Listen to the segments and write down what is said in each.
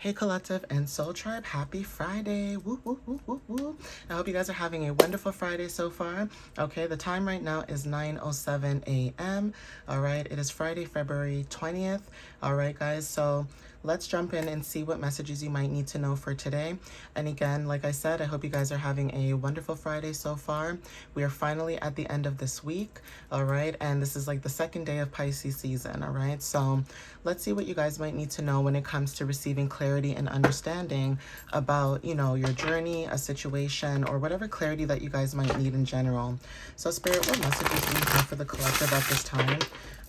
Hey Collective and Soul Tribe, happy Friday. Woo, woo, woo, woo, woo. I hope you guys are having a wonderful Friday so far. Okay, the time right now is 9:07 a.m. All right, it is Friday, February 20th. All right, guys, so let's jump in and see what messages you might need to know for today. And again, like I said, I hope you guys are having a wonderful Friday so far. We are finally at the end of this week, all right? And this is like the second day of Pisces season, all right? So let's see what you guys might need to know when it comes to receiving clarity and understanding about, your journey, a situation, or whatever clarity that you guys might need in general. So Spirit, what messages do you have for the collective at this time?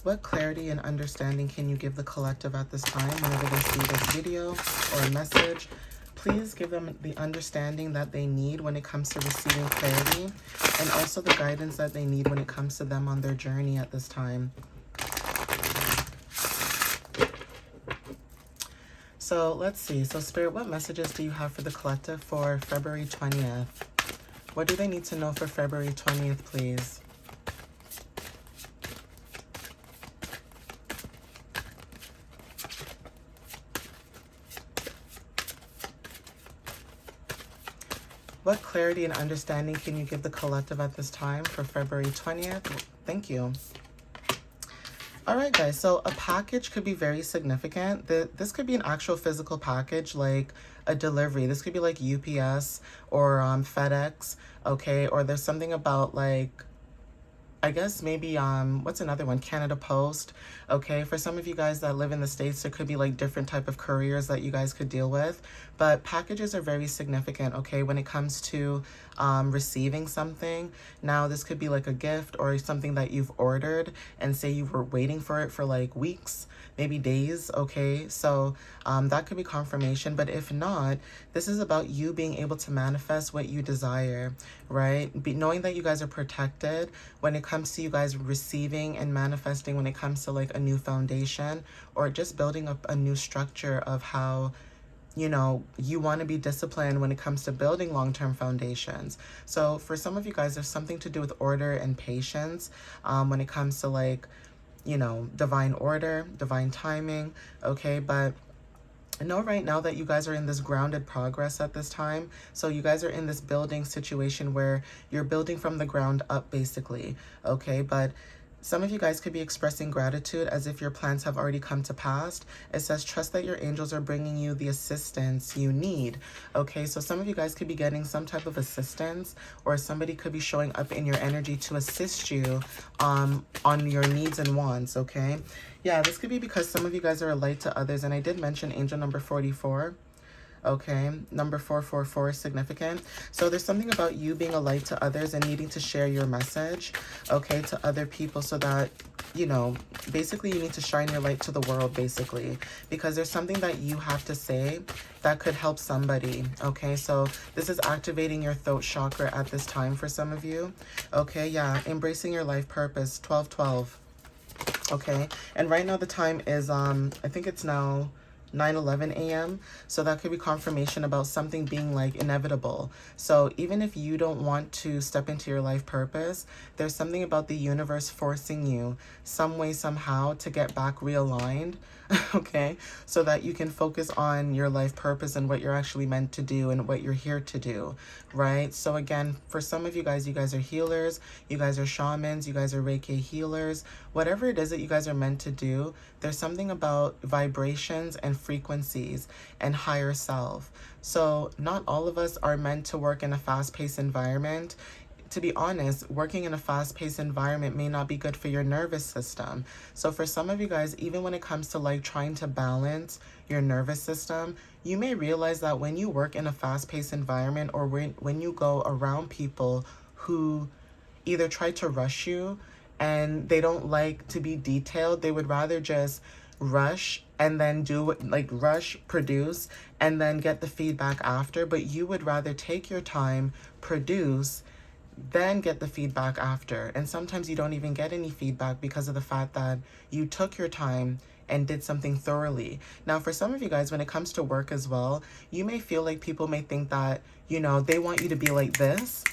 What clarity and understanding can you give the collective at this time whenever they see this video or a message? Please give them the understanding that they need when it comes to receiving clarity, and also the guidance that they need when it comes to them on their journey at this time. So let's see. So Spirit, what messages do you have for the collective for February 20th? What do they need to know for February 20th, please? What clarity and understanding can you give the collective at this time for February 20th? Thank you. All right, guys, so a package could be very significant. This could be an actual physical package, like a delivery. This could be like UPS or FedEx, okay? Or there's something about like, I guess maybe, what's another one? Canada Post, okay? For some of you guys that live in the States, there could be like different type of couriers that you guys could deal with. But packages are very significant, okay? When it comes to receiving something. Now, this could be like a gift or something that you've ordered and say you were waiting for it for like weeks, maybe days, okay? So that could be confirmation. But if not, this is about you being able to manifest what you desire, right? Knowing that you guys are protected when it comes to you guys receiving and manifesting, when it comes to like a new foundation or just building up a new structure of how you want to be disciplined when it comes to building long-term foundations. So for some of you guys, there's something to do with order and patience when it comes to like, divine order, divine timing, okay? But know right now that you guys are in this grounded progress at this time. So you guys are in this building situation where you're building from the ground up, basically, okay? But some of you guys could be expressing gratitude as if your plans have already come to pass. It says, trust that your angels are bringing you the assistance you need. Okay, so some of you guys could be getting some type of assistance, or somebody could be showing up in your energy to assist you on your needs and wants, okay? Yeah, this could be because some of you guys are a light to others. And I did mention angel number 44. Okay, number 444 is significant. So there's something about you being a light to others and needing to share your message, okay, to other people, so that, basically you need to shine your light to the world, basically, because there's something that you have to say that could help somebody, okay? So this is activating your throat chakra at this time for some of you, okay? Yeah, embracing your life purpose, 1212, okay? And right now the time is, I think it's now 9:11 a.m. So that could be confirmation about something being like inevitable. So even if you don't want to step into your life purpose, there's something about the universe forcing you some way, somehow to get back realigned, okay? So that you can focus on your life purpose and what you're actually meant to do and what you're here to do, right? So again, for some of you guys are healers, you guys are shamans, you guys are Reiki healers, whatever it is that you guys are meant to do, there's something about vibrations and frequencies and higher self. So not all of us are meant to work in a fast-paced environment. To be honest, working in a fast-paced environment may not be good for your nervous system. So for some of you guys, even when it comes to like trying to balance your nervous system, you may realize that when you work in a fast-paced environment, or when you go around people who either try to rush you and they don't like to be detailed, they would rather just rush and then rush, produce, and then get the feedback after. But you would rather take your time, produce, then get the feedback after. And sometimes you don't even get any feedback because of the fact that you took your time and did something thoroughly. Now, for some of you guys, when it comes to work as well, you may feel like people may think that, they want you to be like this.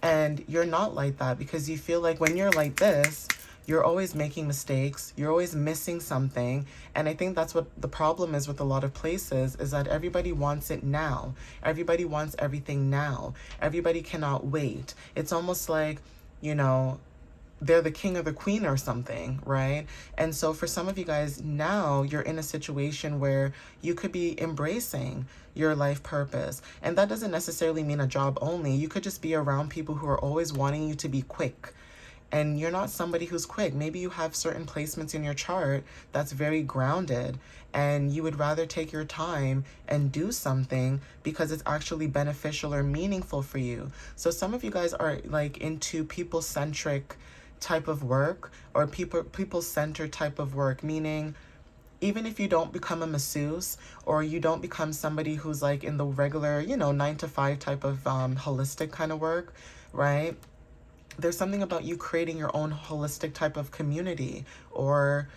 And you're not like that, because you feel like when you're like this, You're always making mistakes. You're always missing something. And I think that's what the problem is with a lot of places, is that everybody wants it now. Everybody wants everything now. Everybody cannot wait. It's almost like, you know, they're the king or the queen or something, right? And so for some of you guys now, you're in a situation where you could be embracing your life purpose. And that doesn't necessarily mean a job only. You could just be around people who are always wanting you to be quick. And you're not somebody who's quick. Maybe you have certain placements in your chart that's very grounded, and you would rather take your time and do something because it's actually beneficial or meaningful for you. So some of you guys are like into people-centric type of work, or people-centered type of work, meaning even if you don't become a masseuse, or you don't become somebody who's like in the regular, 9 to 5 type of holistic kind of work, right? There's something about you creating your own holistic type of community, or,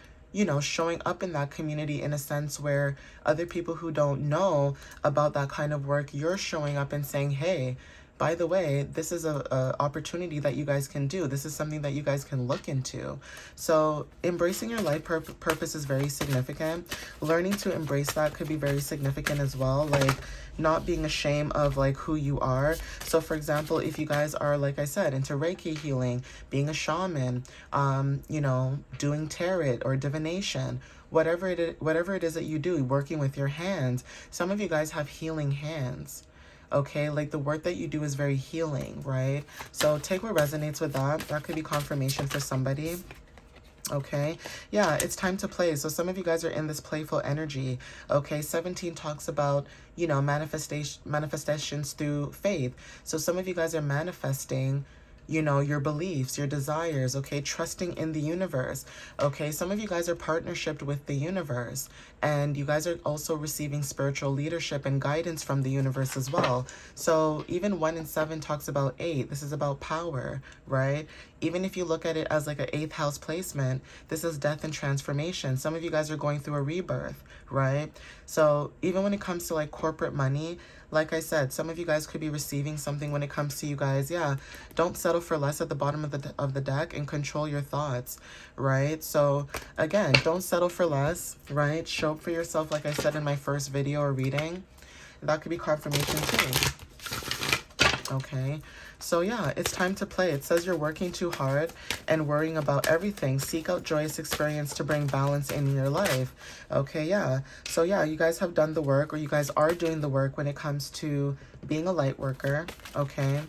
showing up in that community in a sense where other people who don't know about that kind of work, you're showing up and saying, hey, by the way, this is a opportunity that you guys can do. This is something that you guys can look into. So embracing your life purpose is very significant. Learning to embrace that could be very significant as well. Like not being ashamed of like who you are. So for example, if you guys are, like I said, into Reiki healing, being a shaman, doing tarot or divination, whatever it is that you do, working with your hands. Some of you guys have healing hands. Okay, like the work that you do is very healing, right? So take what resonates with that. That could be confirmation for somebody. Okay, yeah, it's time to play. So some of you guys are in this playful energy. Okay, 17 talks about, manifestations through faith. So some of you guys are manifesting, your beliefs, your desires, okay, trusting in the universe, okay? Some of you guys are partnershiped with the universe, and you guys are also receiving spiritual leadership and guidance from the universe as well. So even 1 and 7 talks about 8. This is about power, right? Even if you look at it as like an 8th house placement, this is death and transformation. Some of you guys are going through a rebirth, right? So even when it comes to like corporate money, like I said, some of you guys could be receiving something when it comes to you guys. Yeah, don't settle for less at the bottom of the deck, and control your thoughts, right? So again, don't settle for less, right? Show up for yourself, like I said in my first video or reading. That could be confirmation too. Okay, so yeah, it's time to play. It says you're working too hard and worrying about everything. Seek out joyous experience to bring balance in your life. Okay, yeah. So yeah, you guys have done the work, or you guys are doing the work when it comes to being a light worker. Okay.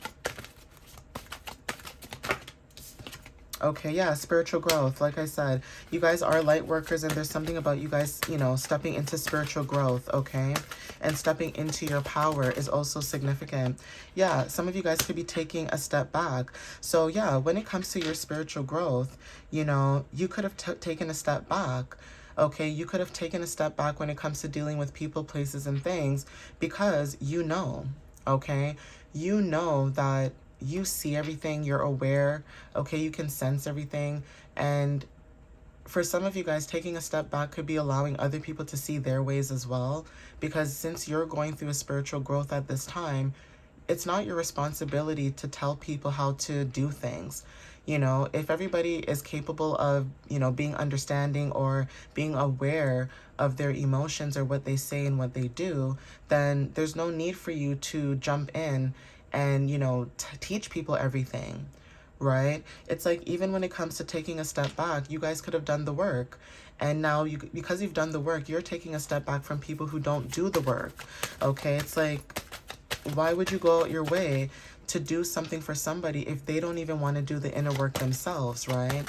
Okay, yeah, spiritual growth. Like I said, you guys are light workers, and there's something about you guys, stepping into spiritual growth, okay? And stepping into your power is also significant. Yeah, some of you guys could be taking a step back. So yeah, when it comes to your spiritual growth, you could have taken a step back. Okay, you could have taken a step back when it comes to dealing with people, places, and things, because okay? That you see everything, you're aware, okay? You can sense everything. And for some of you guys, taking a step back could be allowing other people to see their ways as well. Because since you're going through a spiritual growth at this time, it's not your responsibility to tell people how to do things. If everybody is capable of, being understanding or being aware of their emotions or what they say and what they do, then there's no need for you to jump in and, teach people everything, right? It's like, even when it comes to taking a step back, you guys could have done the work. And now, because you've done the work, you're taking a step back from people who don't do the work, okay? It's like, why would you go out your way to do something for somebody if they don't even want to do the inner work themselves, right?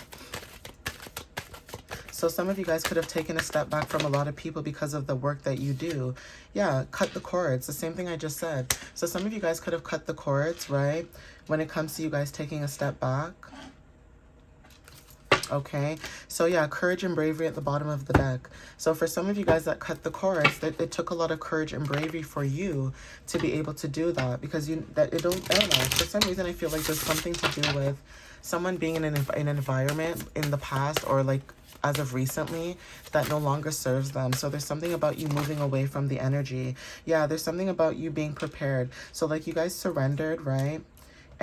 So some of you guys could have taken a step back from a lot of people because of the work that you do. Yeah, cut the cords. The same thing I just said. So some of you guys could have cut the cords, right? When it comes to you guys taking a step back. Okay, so yeah, courage and bravery at the bottom of the deck. So for some of you guys that cut the cords, it took a lot of courage and bravery for you to be able to do that, because I don't know, for some reason I feel like there's something to do with someone being in an environment in the past, or like as of recently, that no longer serves them. So there's something about you moving away from the energy. Yeah, there's something about you being prepared. So like, you guys surrendered, right?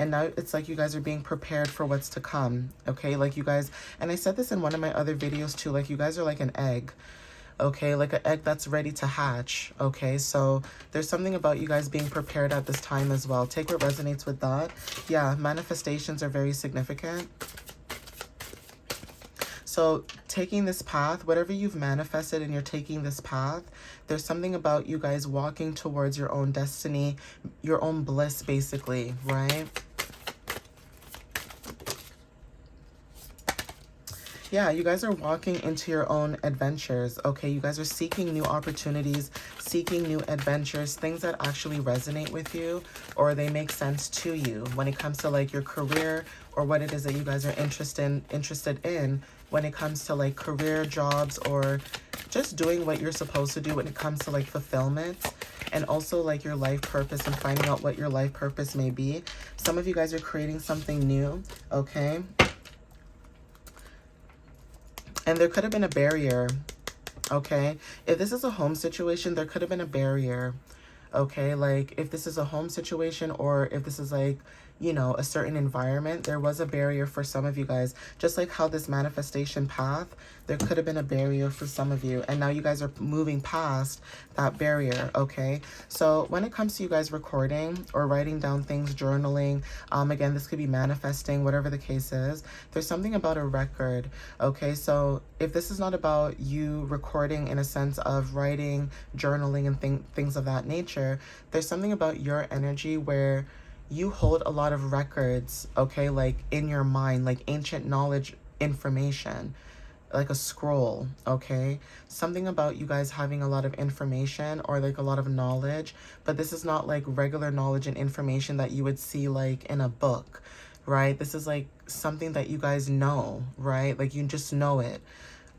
And now it's like you guys are being prepared for what's to come, okay? Like you guys, and I said this in one of my other videos too, like you guys are like an egg, okay? Like an egg that's ready to hatch, okay? So there's something about you guys being prepared at this time as well. Take what resonates with that. Yeah, manifestations are very significant. So taking this path, whatever you've manifested and you're taking this path, there's something about you guys walking towards your own destiny, your own bliss, basically, right? Yeah, you guys are walking into your own adventures, okay? You guys are seeking new opportunities, seeking new adventures, things that actually resonate with you or they make sense to you when it comes to like your career or what it is that you guys are interested in when it comes to like career, jobs, or just doing what you're supposed to do when it comes to like fulfillment and also like your life purpose and finding out what your life purpose may be. Some of you guys are creating something new, okay? And there could have been a barrier, okay? If this is a home situation, there could have been a barrier, okay? Like, if this is a home situation or if this is, like, you know, a certain environment, there was a barrier for some of you guys. Just like how this manifestation path, there could have been a barrier for some of you. And now you guys are moving past that barrier, okay? So when it comes to you guys recording or writing down things, journaling, again, this could be manifesting, whatever the case is, there's something about a record, okay? So if this is not about you recording in a sense of writing, journaling, and things of that nature, there's something about your energy where you hold a lot of records, okay, like in your mind, like ancient knowledge information, like a scroll, okay? Something about you guys having a lot of information or like a lot of knowledge, but this is not like regular knowledge and information that you would see like in a book, right? This is like something that you guys know, right? Like you just know it,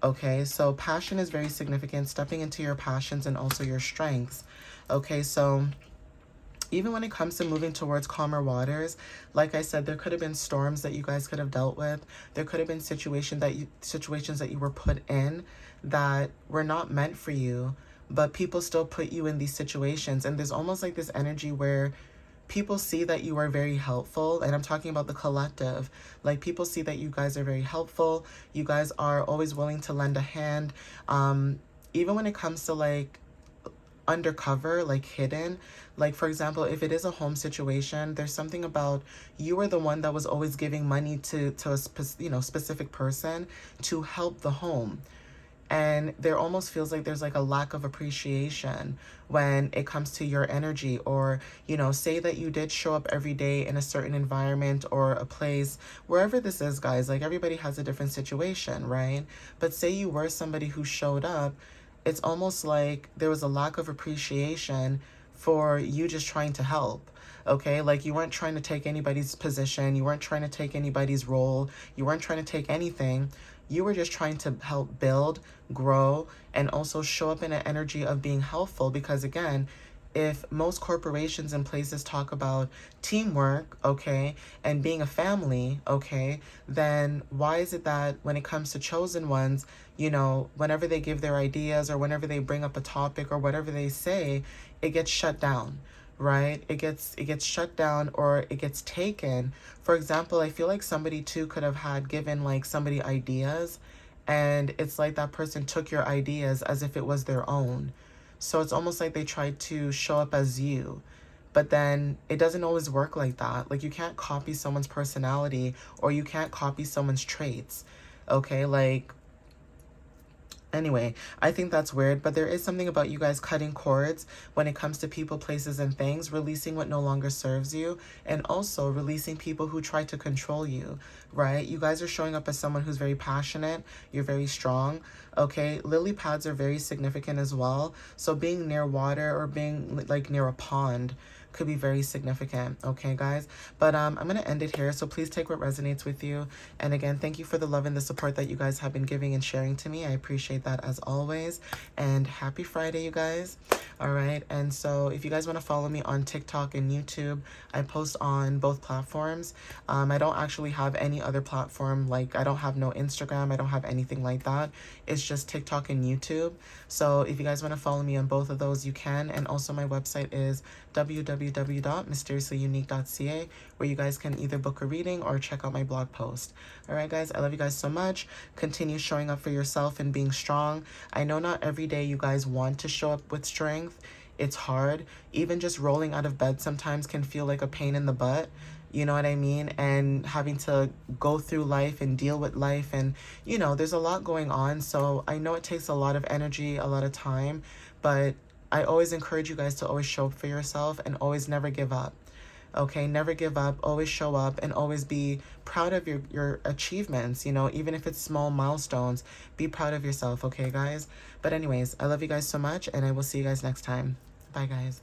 okay? So passion is very significant, stepping into your passions and also your strengths, okay? So even when it comes to moving towards calmer waters, like I said, there could have been storms that you guys could have dealt with. There could have been situations that you were put in that were not meant for you, but people still put you in these situations. And there's almost like this energy where people see that you are very helpful, and I'm talking about the collective. Like people see that you guys are very helpful. You guys are always willing to lend a hand. Even when it comes to like undercover, like hidden, like for example, if it is a home situation, there's something about you were the one that was always giving money to a specific person to help the home. And there almost feels like there's like a lack of appreciation when it comes to your energy. Or, you know, say that you did show up every day in a certain environment or a place, wherever this is, guys, like everybody has a different situation, right? But say you were somebody who showed up, it's almost like there was a lack of appreciation for you just trying to help, okay? Like you weren't trying to take anybody's position. You weren't trying to take anybody's role. You weren't trying to take anything. You were just trying to help build, grow, and also show up in an energy of being helpful. Because again, if most corporations and places talk about teamwork, okay, and being a family, okay, then why is it that when it comes to chosen ones, you know, whenever they give their ideas or whenever they bring up a topic or whatever they say, it gets shut down, right? It gets shut down or it gets taken. For example, I feel like somebody too could have had given like somebody ideas, and it's like that person took your ideas as if it was their own. So it's almost like they tried to show up as you, but then it doesn't always work like that. Like you can't copy someone's personality or you can't copy someone's traits, okay? Like, anyway, I think that's weird, but there is something about you guys cutting cords when it comes to people, places, and things, releasing what no longer serves you, and also releasing people who try to control you, right? You guys are showing up as someone who's very passionate. You're very strong, okay? Lily pads are very significant as well. So being near water or being like near a pond could be very significant, okay, guys? But I'm going to end it here, so please take what resonates with you. And again, thank you for the love and the support that you guys have been giving and sharing to me. I appreciate that as always. And happy Friday, you guys. All right, and so if you guys want to follow me on TikTok and YouTube, I post on both platforms. I don't actually have any other platform, like I don't have no Instagram, I don't have anything like that. It's just TikTok and YouTube. So if you guys want to follow me on both of those, you can. And also my website is www www.mysteriouslyunique.ca, where you guys can either book a reading or check out my blog post. All right, guys, I love you guys so much. Continue showing up for yourself and being strong. I know not every day you guys want to show up with strength. It's hard. Even just rolling out of bed sometimes can feel like a pain in the butt. You know what I mean? And having to go through life and deal with life. And, you know, there's a lot going on. So I know it takes a lot of energy, a lot of time. But I always encourage you guys to always show up for yourself and always never give up. Okay, never give up, always show up, and always be proud of your achievements, you know, even if it's small milestones. Be proud of yourself, okay, guys? But anyways, I love you guys so much, and I will see you guys next time. Bye, guys.